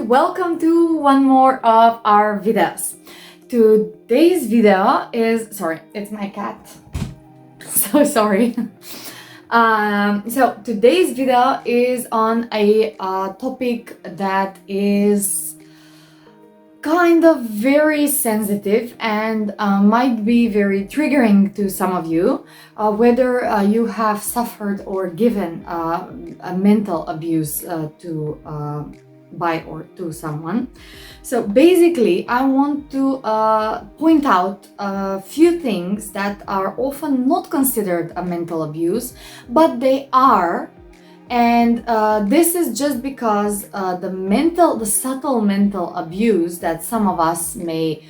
and welcome to one more of our videos. Today's video is, sorry, it's my cat. So sorry. So today's video is on a topic that is kind of very sensitive and might be very triggering to some of you, whether you have suffered or given a mental abuse by or to someone. So basically, I want to point out a few things that are often not considered a mental abuse, but they are. And this is just because the subtle mental abuse that some of us may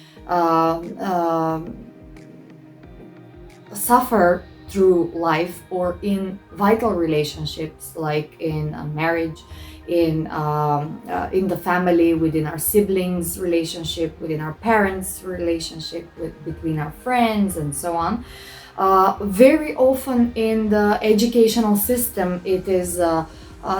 suffer through life or in vital relationships, like in a marriage, in the family, within our siblings relationship, within our parents relationship, between our friends, and so on. Very often in the educational system, it is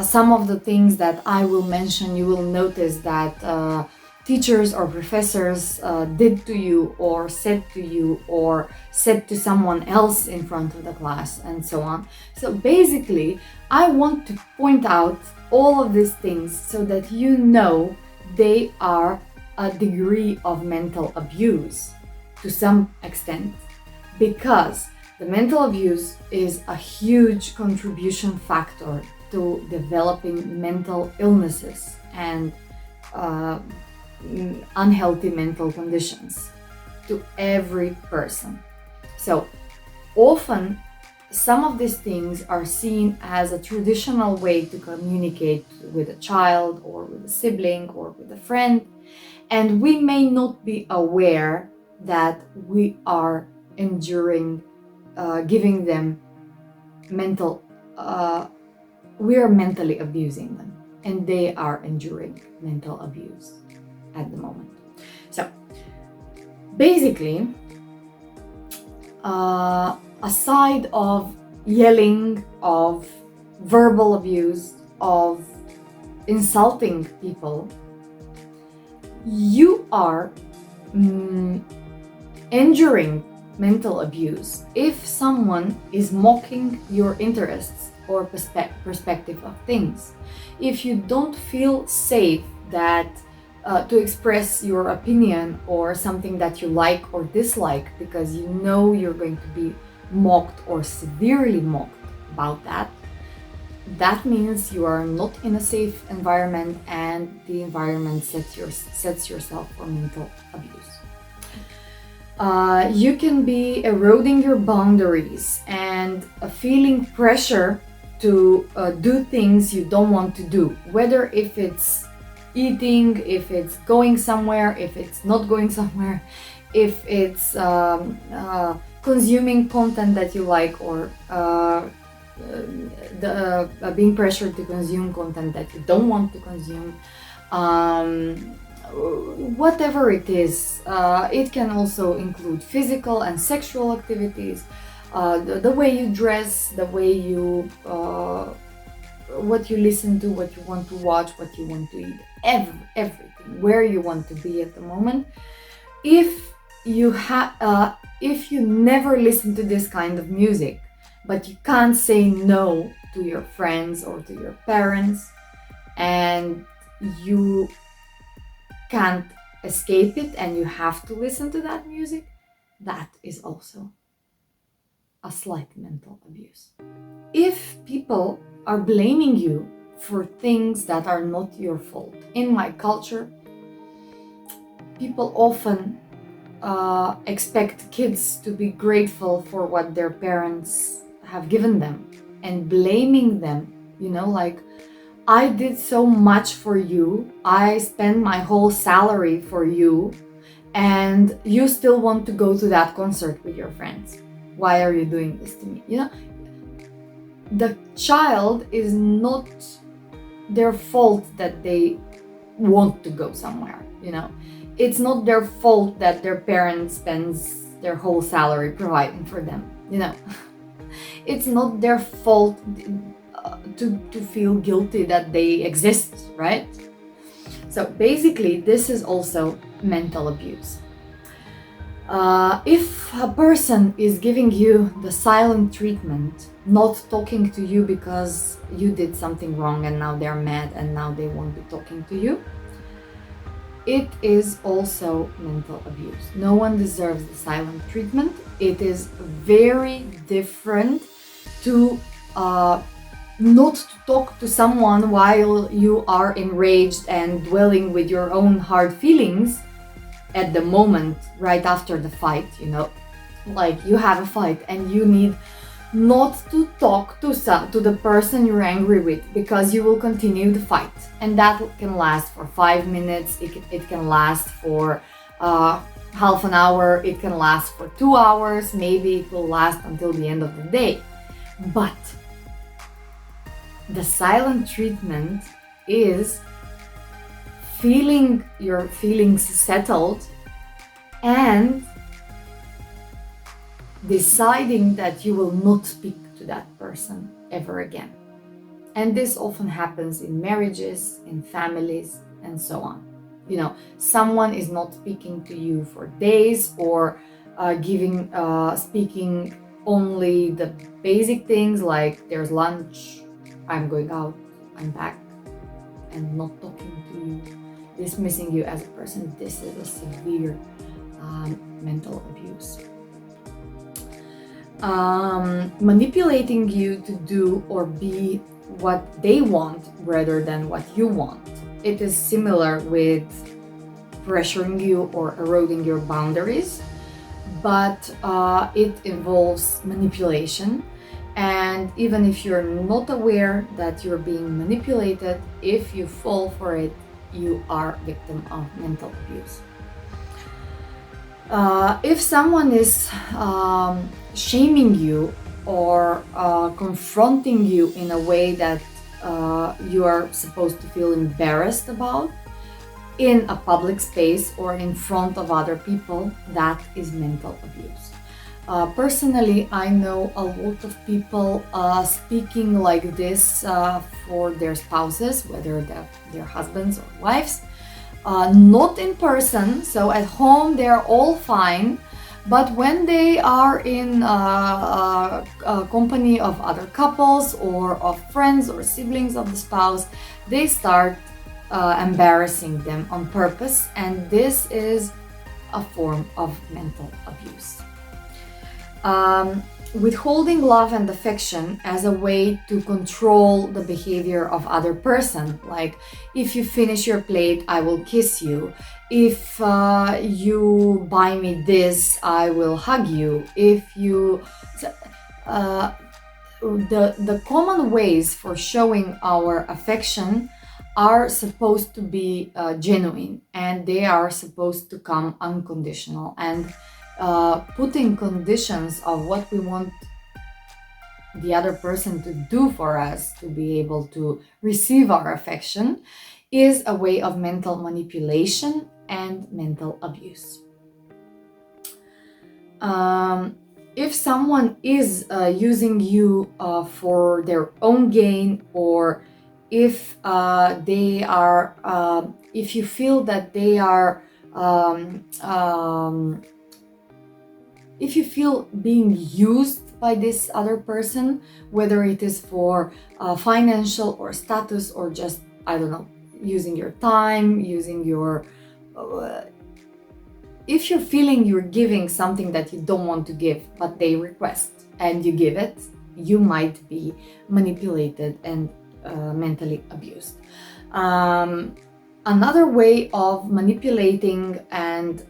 some of the things that I will mention. You will notice that teachers or professors did to you or said to you or said to someone else in front of the class, and so on. So basically, I want to point out all of these things so that you know they are a degree of mental abuse to some extent, because the mental abuse is a huge contribution factor to developing mental illnesses and unhealthy mental conditions to every person. So often some of these things are seen as a traditional way to communicate with a child or with a sibling or with a friend, and we may not be aware that we are enduring, giving them we are mentally abusing them, and they are enduring mental abuse at the moment. So basically, aside of yelling, of verbal abuse, of insulting people, you are enduring mental abuse if someone is mocking your interests or perspective of things. If you don't feel safe that to express your opinion or something that you like or dislike, because you know you're going to be mocked or severely mocked about that, that means you are not in a safe environment, and the environment sets yourself for mental abuse. You can be eroding your boundaries and feeling pressure to do things you don't want to do, whether if it's eating, if it's going somewhere, if it's not going somewhere, if it's consuming content that you like, or being pressured to consume content that you don't want to consume. Whatever it is, it can also include physical and sexual activities, the way you dress, the way you what you listen to, what you want to watch, what you want to eat, everything, where you want to be at the moment. If you never listen to this kind of music, but you can't say no to your friends or to your parents, and you can't escape it and you have to listen to that music, that is also a slight mental abuse. If people are blaming you for things that are not your fault, in my culture, people often expect kids to be grateful for what their parents have given them, and blaming them, like, I did so much for you, I spent my whole salary for you, and you still want to go to that concert with your friends. Why are you doing this to me? The child is not their fault that they want to go somewhere, It's not their fault that their parents spends their whole salary providing for them, It's not their fault to feel guilty that they exist, right? So basically, this is also mental abuse. If a person is giving you the silent treatment, not talking to you because you did something wrong and now they're mad and now they won't be talking to you, it is also mental abuse. No one deserves the silent treatment. It is very different to not to talk to someone while you are enraged and dwelling with your own hard feelings at the moment right after the fight, like you have a fight and you need not to talk to the person you're angry with, because you will continue the fight, and that can last for 5 minutes, it can last for half an hour, it can last for 2 hours, maybe it will last until the end of the day. But the silent treatment is feeling your feelings settled and deciding that you will not speak to that person ever again. And this often happens in marriages, in families, and so on. Someone is not speaking to you for days, or speaking only the basic things like there's lunch, I'm going out, I'm back, and not talking to you, dismissing you as a person. This is a severe mental abuse. Manipulating you to do or be what they want rather than what you want. It is similar with pressuring you or eroding your boundaries, but it involves manipulation. And even if you're not aware that you're being manipulated, if you fall for it, you are a victim of mental abuse. If someone is shaming you or confronting you in a way that you are supposed to feel embarrassed about in a public space or in front of other people, that is mental abuse. Personally, I know a lot of people speaking like this for their spouses, whether they're husbands or wives. Not in person, so at home they're all fine, but when they are in company of other couples or of friends or siblings of the spouse, they start embarrassing them on purpose, and this is a form of mental abuse. Withholding love and affection as a way to control the behavior of other person, like if you finish your plate, I will kiss you. If you buy me this, I will hug you. If you the common ways for showing our affection are supposed to be genuine, and they are supposed to come unconditional, and putting conditions of what we want the other person to do for us to be able to receive our affection is a way of mental manipulation and mental abuse. If someone is using you for their own gain, or if they are, if you feel that they are if you feel being used by this other person, whether it is for financial or status, or just, I don't know, using your time, using your... if you're feeling you're giving something that you don't want to give, but they request and you give it, you might be manipulated and mentally abused. Another way of manipulating and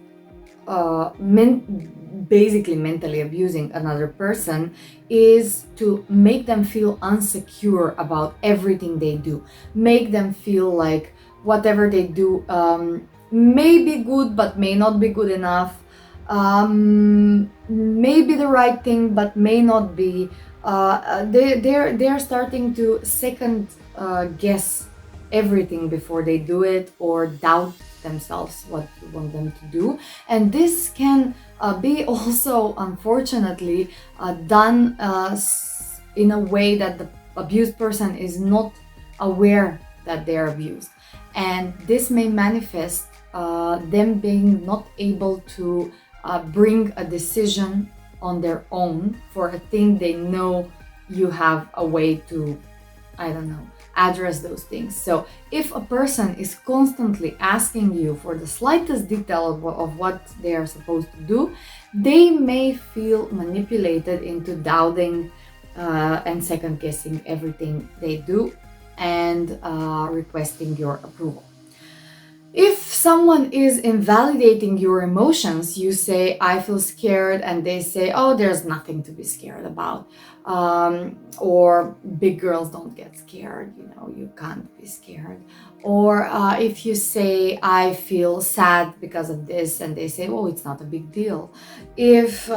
basically mentally abusing another person is to make them feel insecure about everything they do, make them feel like whatever they do may be good but may not be good enough, may be the right thing but may not be. They're starting to second guess everything before they do it, or doubt themselves what you want them to do. And this can be also, unfortunately, done in a way that the abused person is not aware that they are abused. And this may manifest them being not able to bring a decision on their own for a thing they know you have a way to, I don't know, address those things. So if a person is constantly asking you for the slightest detail of what they are supposed to do, they may feel manipulated into doubting and second guessing everything they do and requesting your approval. If someone is invalidating your emotions, you say, I feel scared, and they say, oh, there's nothing to be scared about. Or big girls don't get scared, you can't be scared. Or if you say, I feel sad because of this, and they say, oh, it's not a big deal. If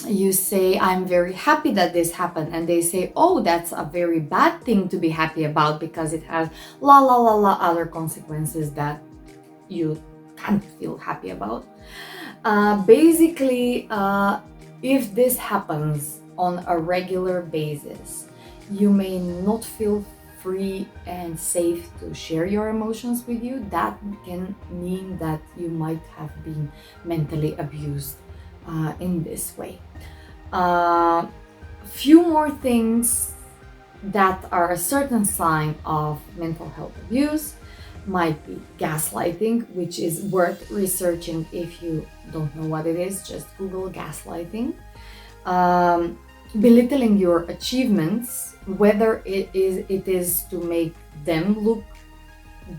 you say, I'm very happy that this happened, and they say, oh, that's a very bad thing to be happy about because it has other consequences that you can't feel happy about. Basically, if this happens on a regular basis, you may not feel free and safe to share your emotions with you. That can mean that you might have been mentally abused in this way. Few more things that are a certain sign of mental health abuse might be gaslighting, which is worth researching. If you don't know what it is, just Google gaslighting. Belittling your achievements, whether it is to make them look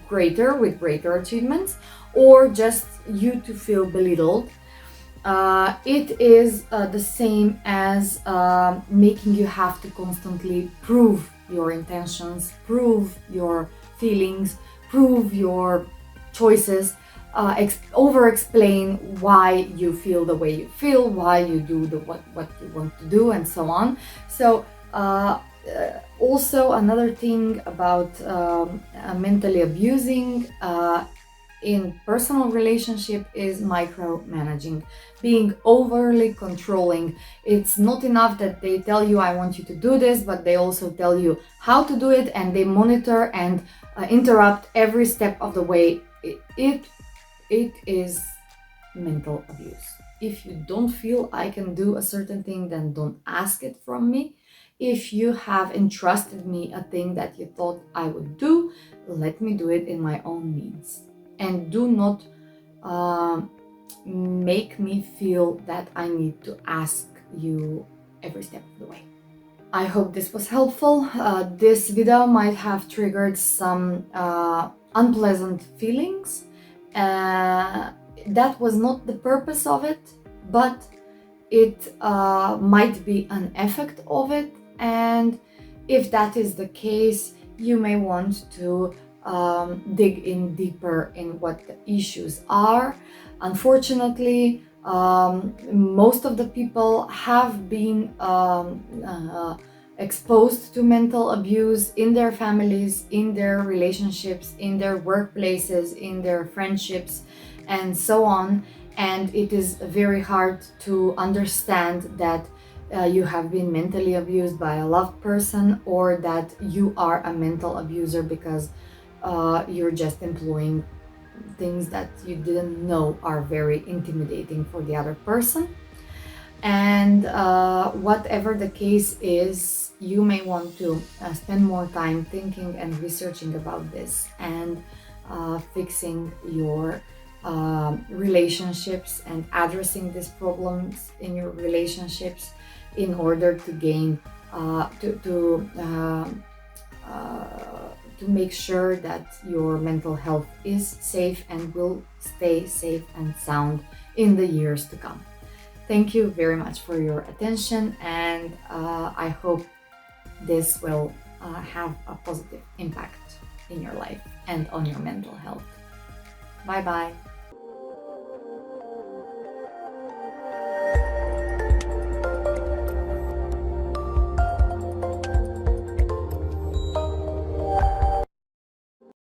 greater with greater achievements, or just you to feel belittled. It is the same as making you have to constantly prove your intentions, prove your feelings, prove your choices, over-explain why you feel the way you feel, why you do what you want to do, and so on. So also another thing about mentally abusing in personal relationship is micromanaging, being overly controlling. It's not enough that they tell you, I want you to do this, but they also tell you how to do it, and they monitor and interrupt every step of the way. It is mental abuse. If you don't feel I can do a certain thing, then don't ask it from me. If you have entrusted me a thing that you thought I would do, let me do it in my own means. And do not make me feel that I need to ask you every step of the way. I hope this was helpful. This video might have triggered some unpleasant feelings. That was not the purpose of it, but it might be an effect of it. And if that is the case, you may want to dig in deeper in what the issues are. Unfortunately, most of the people have been exposed to mental abuse in their families, in their relationships, in their workplaces, in their friendships, and so on. And it is very hard to understand that you have been mentally abused by a loved person, or that you are a mental abuser because you're just employing things that you didn't know are very intimidating for the other person. And whatever the case is, you may want to spend more time thinking and researching about this and fixing your relationships and addressing these problems in your relationships in order to gain to make sure that your mental health is safe and will stay safe and sound in the years to come. Thank you very much for your attention, and I hope this will have a positive impact in your life and on your mental health. Bye bye.